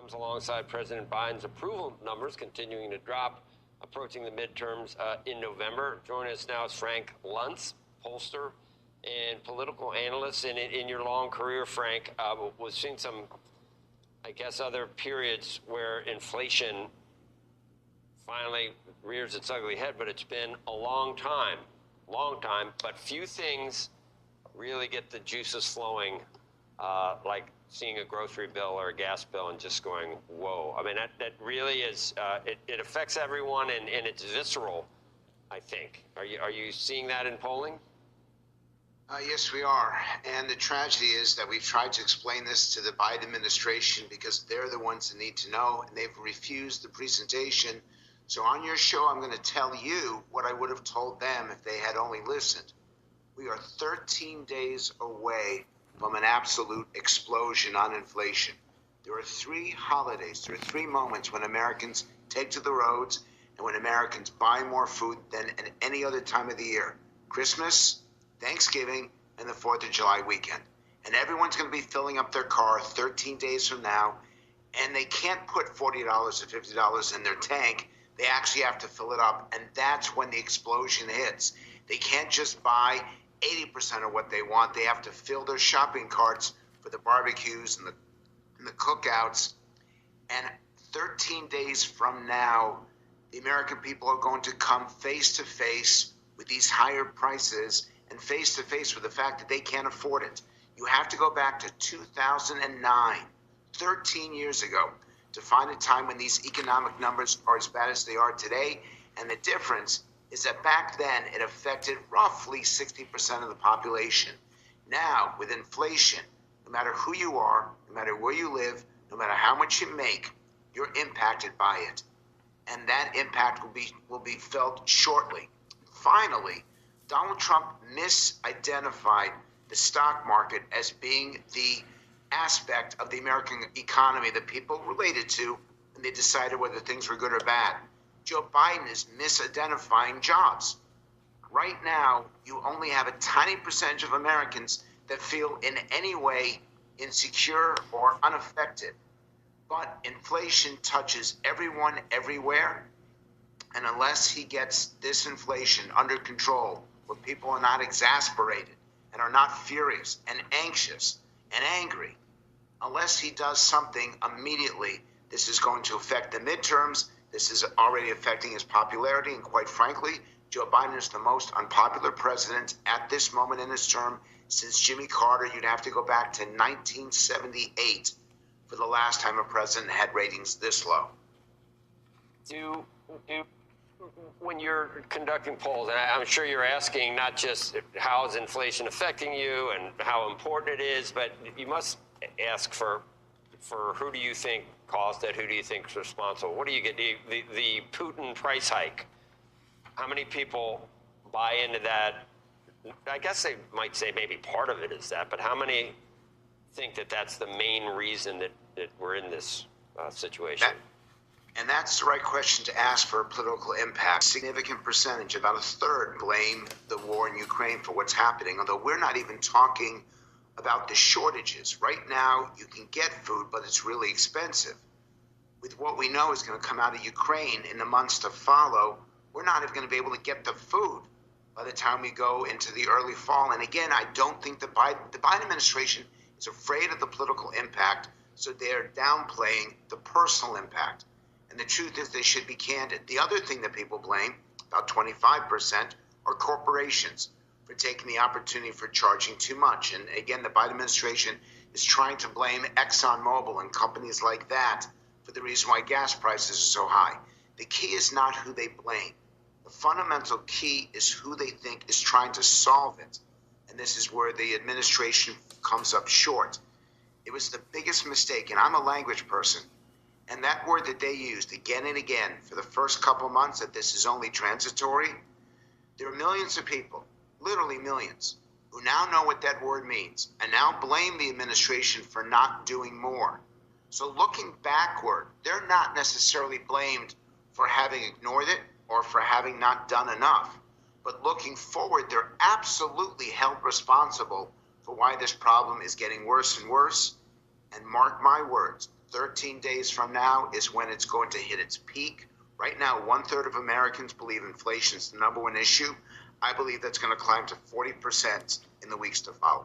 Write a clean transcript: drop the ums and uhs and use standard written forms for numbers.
comes alongside President Biden's approval numbers continuing to drop, approaching the midterms in November. Joining us now is Frank Luntz, pollster and political analyst. And in your long career, Frank, we've seen some, I guess, other periods where inflation finally rears its ugly head, but it's been a long time, but few things really get the juices flowing, like seeing a grocery bill or a gas bill and just going, whoa. I mean, that really is, it affects everyone, and it's visceral, I think. Are you seeing that in polling? Yes, we are. And the tragedy is that we've tried to explain this to the Biden administration because they're the ones that need to know, and they've refused the presentation. So on your show, I'm going to tell you what I would have told them if they had only listened. We are 13 days away from an absolute explosion on inflation. There are 3 holidays, there are 3 moments when Americans take to the roads and when Americans buy more food than at any other time of the year. Christmas, Thanksgiving, and the 4th of July weekend. And everyone's going to be filling up their car 13 days from now, and they can't put $40 or $50 in their tank. They actually have to fill it up, and that's when the explosion hits. They can't just buy 80% of what they want. They have to fill their shopping carts for the barbecues and the cookouts. And 13 days from now, the American people are going to come face to face with these higher prices and face to face with the fact that they can't afford it. You have to go back to 2009, 13 years ago, to find a time when these economic numbers are as bad as they are today. And the difference is that back then it affected roughly 60% of the population. Now, with inflation, no matter who you are, no matter where you live, no matter how much you make, you're impacted by it. And that impact will be felt shortly. Finally, Donald Trump misidentified the stock market as being the aspect of the American economy that people related to when they decided whether things were good or bad. Joe Biden is misidentifying jobs. Right now, you only have a tiny percentage of Americans that feel in any way insecure or unaffected. But inflation touches everyone everywhere. And unless he gets this inflation under control, where people are not exasperated and are not furious and anxious and angry, unless he does something immediately, this is going to affect the midterms. This is already affecting his popularity. And quite frankly, Joe Biden is the most unpopular president at this moment in his term since Jimmy Carter. You'd have to go back to 1978 for the last time a president had ratings this low. When you're conducting polls, and I'm sure you're asking not just how is inflation affecting you and how important it is, but you must ask for who do you think caused it, who do you think is responsible? What do you get? The Putin price hike, how many people buy into that? I guess they might say maybe part of it is that, but how many think that that's the main reason that we're in this situation? And that's the right question to ask for a political impact. Significant percentage, about a third, blame the war in Ukraine for what's happening, although we're not even talking about the shortages. Right now, you can get food, but it's really expensive. With what we know is going to come out of Ukraine in the months to follow, we're not even going to be able to get the food by the time we go into the early fall. And again, I don't think the Biden administration is afraid of the political impact, so they're downplaying the personal impact. And the truth is they should be candid. The other thing that people blame, about 25%, are corporations for taking the opportunity for charging too much. And again, the Biden administration is trying to blame ExxonMobil and companies like that for the reason why gas prices are so high. The key is not who they blame. The fundamental key is who they think is trying to solve it. And this is where the administration comes up short. It was the biggest mistake, and I'm a language person. And that word that they used again and again for the first couple months, that this is only transitory, there are millions of people, literally millions, who now know what that word means and now blame the administration for not doing more. So looking backward, they're not necessarily blamed for having ignored it or for having not done enough. But looking forward, they're absolutely held responsible for why this problem is getting worse and worse. And mark my words, 13 days from now is when it's going to hit its peak. Right now, 1/3 of Americans believe inflation is the #1 issue. I believe that's going to climb to 40% in the weeks to follow.